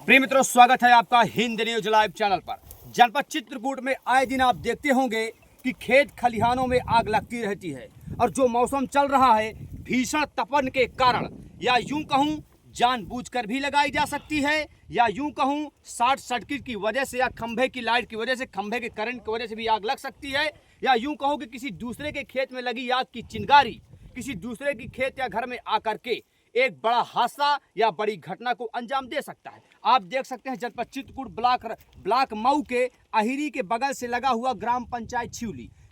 प्रिय मित्रों, स्वागत है आपका हिंद न्यूज लाइव चैनल पर। जनपद चित्रकूट में आए दिन आप देखते होंगे कि खेत खलिहानों में आग लगती रहती है और जो मौसम चल रहा है भीषण तपन के कारण, या यूं कहूं जानबूझकर भी लगाई जा सकती है, या यूं कहूं शॉर्ट सर्किट की वजह से या खंभे की लाइट की वजह से, खंभे के करंट की वजह से भी आग लग सकती है, या यूं कहूं कि किसी दूसरे के खेत में लगी आग की चिंगारी किसी दूसरे की खेत या घर में आकर के एक बड़ा हादसा या बड़ी घटना को अंजाम दे सकता है। आप देख सकते हैं जनपद चित्रकूट ब्लॉक मऊ के अहिरी के बगल से लगा हुआ ग्राम पंचायत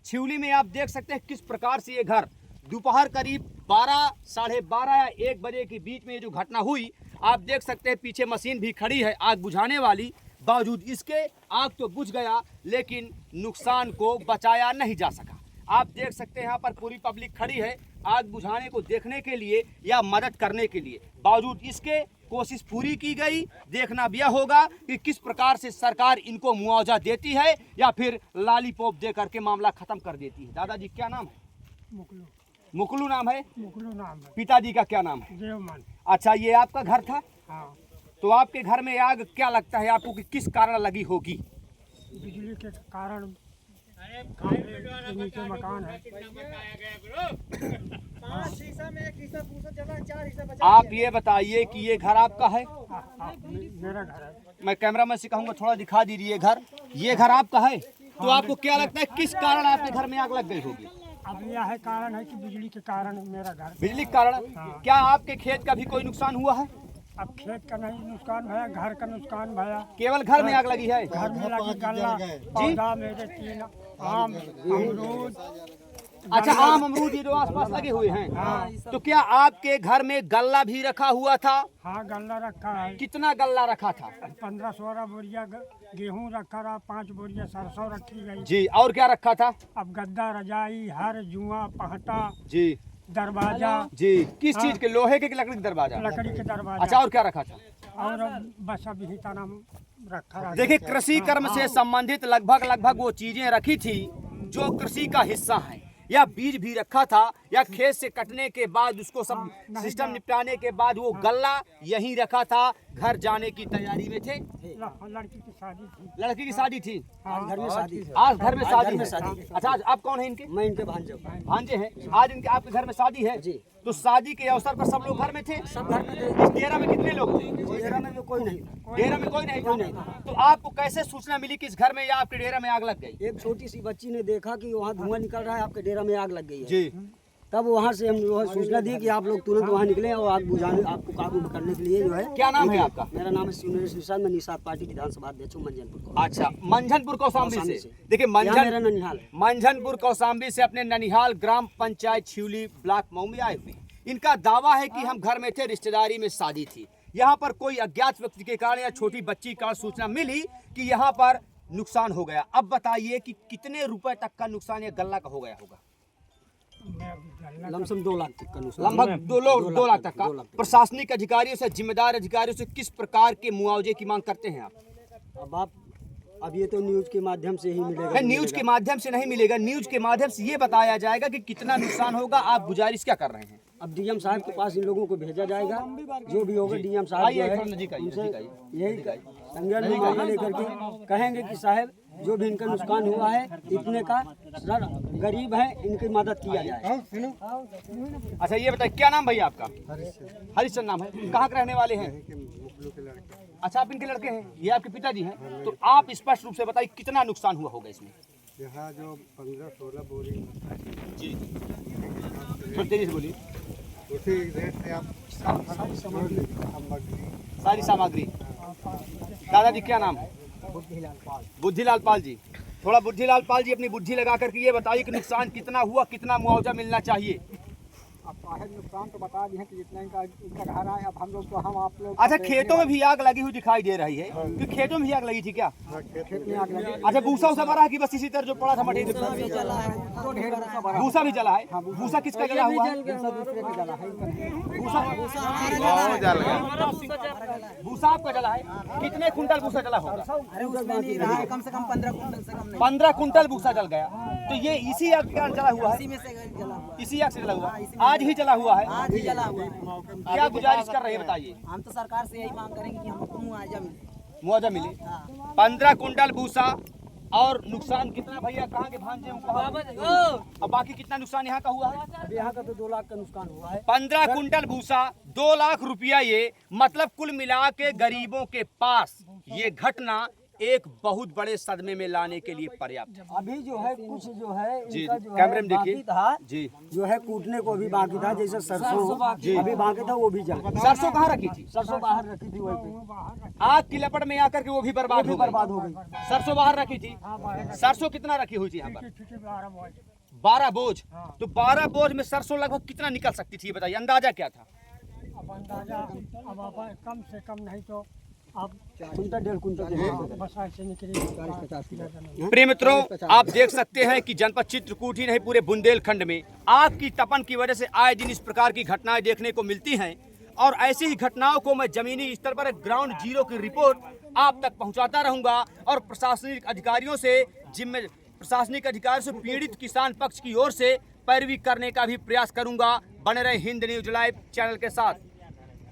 छिवली में आप देख सकते हैं किस प्रकार से ये घर दोपहर करीब 12, साढ़े 12 या 1 बजे के बीच में ये जो घटना हुई, आप देख सकते हैं पीछे मशीन भी खड़ी है आग बुझाने वाली। बावजूद इसके आग तो बुझ गया लेकिन नुकसान को बचाया नहीं जा सका। आप देख सकते हैं यहाँ पर पूरी पब्लिक खड़ी है आग बुझाने को देखने के लिए या मदद करने के लिए। बावजूद इसके कोशिश पूरी की गई। देखना भी होगा कि किस प्रकार से सरकार इनको मुआवजा देती है या फिर लॉलीपॉप दे करके मामला खत्म कर देती है। दादाजी क्या नाम है? मुकलू नाम है। पिताजी का क्या नाम है? देवमन। अच्छा, ये आपका घर था? हाँ। तो आपके घर में आग क्या लगता है आपको कि किस कारण लगी होगी? बिजली के कारण नीचे मकान है। आप ये बताइए कि ये घर आपका है? मेरा घर है। मैं कैमरामैन से कहूँगा थोड़ा दिखा दीजिए घर। ये घर आपका है? तो आपको क्या लगता है किस कारण आपके घर में आग लग गई होगी? अब यह है कारण है कि बिजली के कारण मेरा घर। बिजली के कारण? क्या आपके खेत का भी कोई नुकसान हुआ है? अब खेत का नहीं नुकसान भया, घर का नुकसान भया। केवल घर में आग लगी है? घर में लगी गल्ला, पौधा मेरे 3 आम, अमरूद। अच्छा, आम अमरूद ये जो आसपास लगे हुए हैं, तो क्या आपके घर में गल्ला भी रखा हुआ था? हाँ, गल्ला रखा है। कितना गल्ला रखा था? 15-16 बोरिया गेहूं रखा रहा, 5 बोरिया सरसों रखी गई जी। और क्या रखा था? अब गद्दा, रजाई, हर, जुआ, पहटा जी, दरवाजा। जी। किस चीज के? लोहे के लकड़ी के दरवाजा? लकड़ी के दरवाजा। अच्छा, और क्या रखा था? और बस अभी ही नाम रखा। देखिए, कृषि कर्म से संबंधित लगभग वो चीजें रखी थी जो कृषि का हिस्सा है, या बीज भी रखा था, या खेत से कटने के बाद उसको सब सिस्टम निपटाने के बाद वो गल्ला यहीं रखा था। घर जाने की तैयारी में थे। लड़की की शादी थी। लड़की की शादी थी? आज घर में शादी। आज घर में शादी है। अच्छा, आज आप कौन है इनके? मैं इनके भांजे हैं। आज इनके आपके घर में शादी है जी। तो शादी के अवसर पर सब लोग घर में थे? सब घर में थे। इस डेरा में कितने लोग थे? डेरा में कोई नहीं। डेरा में कोई नहीं था। तो आपको कैसे सूचना मिली कि इस घर में या आपके डेरा में आग लग गई? एक छोटी सी बच्ची ने देखा कि वहाँ धुआं निकल रहा है, आपके डेरा में आग लग गई है जी। तब वहाँ से हम जो है सूचना दी कि आप लोग तुरंत वहाँ निकले और आग बुझाने, आपको काबू करने के लिए जो है। क्या नाम है आपका? मेरा नाम है सुनील निषाद। मैं निषाद पार्टी विधानसभा अध्यक्ष हूँ मंझनपुर को। अच्छा, मंझनपुर कौशाम्बी से। देखिए, मेरा ननिहाल है। मंझनपुर कौशाम्बी से अपने ननिहाल ग्राम पंचायत छिवली ब्लॉक मऊ में आए हुए। इनका दावा है कि हम घर में थे, रिश्तेदारी में शादी थी। यहाँ पर कोई अज्ञात व्यक्ति के कारण या छोटी बच्ची का सूचना मिली कि यहाँ पर नुकसान हो गया। अब बताइए कि कितने रुपए तक का नुकसान या गल्ला का हो गया होगा? लमसम 2 लाख तक का नुकसान। लगभग 2 लाख तक का। प्रशासनिक अधिकारियों से, जिम्मेदार अधिकारियों से किस प्रकार के मुआवजे की मांग करते हैं आप? अब ये तो न्यूज के माध्यम से ही मिलेगा। न्यूज के माध्यम से नहीं मिलेगा। न्यूज के माध्यम से ये बताया जाएगा कि कितना नुकसान होगा। आप गुजारिश क्या कर रहे हैं? अब डीएम साहब के पास इन लोगों को भेजा जाएगा, जो भी होगा डीएम साहब जो है उनसे यही संज्ञान लेकर के कहेंगे कि साहब जो भी इनका नुकसान हुआ है इतने का, सर गरीब है, इनकी मदद किया जाए। अच्छा, ये बताइए क्या नाम भैया आपका? हरिश्चंद्र नाम है। कहाँ के रहने वाले हैं? अच्छा, आप इनके लड़के हैं, ये आपके पिताजी हैं। तो आप स्पष्ट रूप से बताइए कितना नुकसान हुआ होगा इसमें? यहाँ जो 15-16 बोरी जी, थोड़ी तेजी से बोलिए। उसी रेट से आप सारी सामग्री। दादाजी क्या नाम है? बुद्धिलाल पाल जी। थोड़ा बुद्धिलाल पाल जी अपनी बुद्धि लगा करके ये बताइए कि नुकसान कितना हुआ, कितना मुआवजा मिलना चाहिए? अब साहब नुकसान तो बता दिए कि जितना इनका घर आए। अब हम लोग तो हम आप लोग। अच्छा, खेतों में भी आग लगी हुई दिखाई दे रही है कि खेतों में भी आग लगी थी क्या? खेत में आग लगी। अच्छा, भूसा उसा भरा है कि बस इसी तरह जो पड़ा था मटेरियल? भूसा भी जला है। भूसा किसका जला हुआ है? भूसा आपका जला है? कितने कुंटल भूसा जला होगा? कम से कम 15 कुंटल से कम नहीं। 15 कुंटल भूसा जल गया। तो ये इसी आग के कारण जला हुआ है? इसी आग से जला हुआ? आज ही जला हुआ है? आज ही जला हुआ है। क्या गुजारिश कर रहे हैं बताइए? हम तो सरकार से यही मांग करेंगे कि हमको मुआवजा मिले। मुआवजा मिले। 15 कुंटल भूसा और नुकसान कितना भैया, कहाँ के भांजे हैं कहाँ? अब बाकी कितना नुकसान यहाँ का हुआ है? अब यहाँ का तो 2 लाख का नुकसान हुआ है। 15 कुंटल भूसा 2 लाख रुपया, ये मतलब कुल मिला के गरीबों के पास ये घटना एक बहुत बड़े सदमे में लाने के लिए पर्याप्त है। अभी जो है कुछ जो है जी, इनका जो कैमरे है में देखिए। बाकी था, जी, जो है कूटने को भी बाकी था, जैसे सरसों अभी बाकी था वो भी जा सरसों कहाँ रखी थी? सरसों बाहर रखी थी वहीं पे, आग की लपट में आकर के वो भी बर्बाद हो गई। सरसों बाहर रखी थी। सरसों कितना रखी हुई थी यहाँ पर? 12 बोझ। तो 12 बोझ में सरसों लगभग कितना निकल सकती थी, ये बताइए, अंदाजा क्या था? अब अंदाजा अब कम से कम नहीं तो अब कुंटल 1.5 कुंटल बस ऐसे निकली। प्रिय मित्रों, आप देख सकते हैं कि जनपद चित्रकूट ही नहीं पूरे बुंदेलखंड में आग की तपन की वजह से आए दिन इस प्रकार की घटनाएं देखने को मिलती हैं और ऐसी ही घटनाओं को मैं जमीनी स्तर पर ग्राउंड जीरो की रिपोर्ट आप तक पहुंचाता रहूंगा और प्रशासनिक अधिकारियों से प्रशासनिक अधिकारियों से पीड़ित किसान पक्ष की ओर से पैरवी करने का भी प्रयास करूंगा। बने रहे हिंद न्यूज लाइव चैनल के साथ।